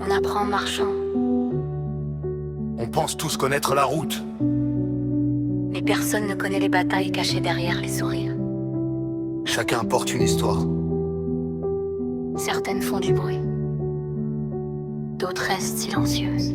On apprend en marchant. On pense tous connaître la route. Mais personne ne connaît les batailles cachées derrière les sourires. Chacun porte une histoire. Certaines font du bruit. D'autres restent silencieuses.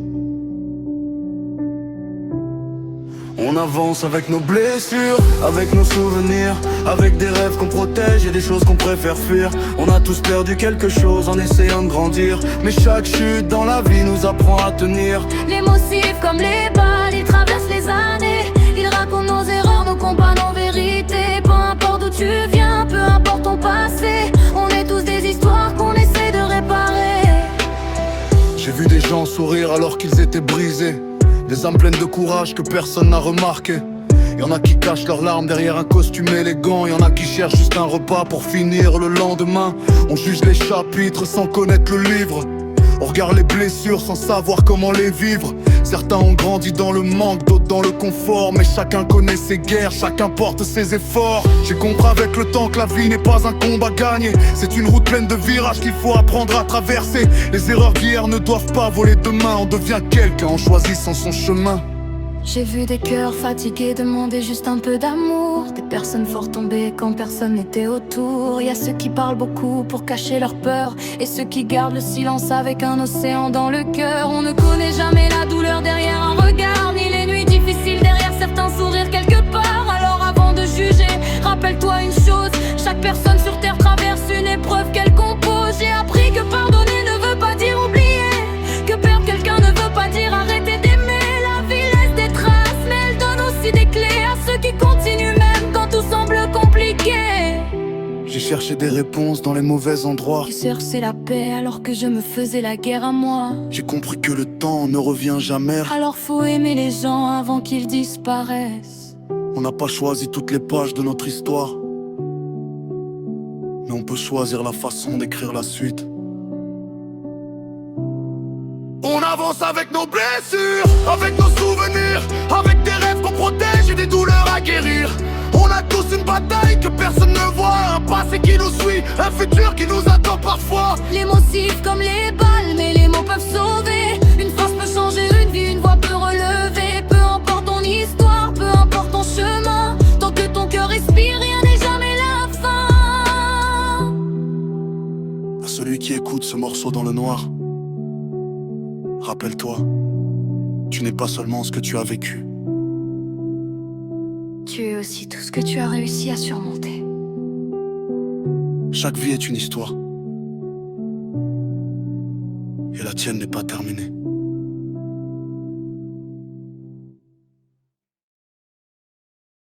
On avance avec nos blessures, avec nos souvenirs, avec des rêves qu'on protège et des choses qu'on préfère fuir. On a tous perdu quelque chose en essayant de grandir, mais chaque chute dans la vie nous apprend à tenir. Les mots sifflent comme les balles, ils traversent les années. Ils racontent nos erreurs, nos combats, nos vérités. Peu importe d'où tu viens, peu importe ton passé, on est tous des histoires qu'on essaie de réparer. J'ai vu des gens sourire alors qu'ils étaient brisés, des âmes pleines de courage que personne n'a remarqué. Y'en a qui cachent leurs larmes derrière un costume élégant. Y'en a qui cherchent juste un repas pour finir le lendemain. On juge les chapitres sans connaître le livre. On regarde les blessures sans savoir comment les vivre. Certains ont grandi dans le manque, d'autres dans le confort. Mais chacun connaît ses guerres, chacun porte ses efforts. J'ai compris avec le temps que la vie n'est pas un combat gagné. C'est une route pleine de virages qu'il faut apprendre à traverser. Les erreurs d'hier ne doivent pas voler demain. On devient quelqu'un en choisissant son chemin. J'ai vu des cœurs fatigués demander juste un peu d'amour, des personnes fort tombées quand personne n'était autour. Y a ceux qui parlent beaucoup pour cacher leur peur, et ceux qui gardent le silence avec un océan dans le cœur. On ne connaît jamais la douleur derrière un regard, ni les nuits difficiles derrière certains sourires quelque part. Alors avant de juger, rappelle-toi une chose, chaque personne sur terre traverse une épreuve qu'elle compose. J'ai appris que pardonner ne veut pas dire oublier, que perdre quelqu'un ne veut pas dire arrêter d'aimer. Des clés à ceux qui continuent même quand tout semble compliqué. J'ai cherché des réponses dans les mauvais endroits. Qui cherchait la paix alors que je me faisais la guerre à moi. J'ai compris que le temps ne revient jamais. Alors faut aimer les gens avant qu'ils disparaissent. On n'a pas choisi toutes les pages de notre histoire, mais on peut choisir la façon d'écrire la suite. On avance avec nos blessures, avec nos souvenirs, avec des rêves qu'on protège et des douleurs à guérir. On a tous une bataille que personne ne voit, un passé qui nous suit, un futur qui nous attend parfois. Les mots sifflent comme les balles, mais les mots peuvent sauver. Une phrase peut changer une vie, une voix peut relever. Peu importe ton histoire, peu importe ton chemin, tant que ton cœur respire, rien n'est jamais la fin. À celui qui écoute ce morceau dans le noir, rappelle-toi, tu n'es pas seulement ce que tu as vécu. Tu es aussi tout ce que tu as réussi à surmonter. Chaque vie est une histoire, et la tienne n'est pas terminée.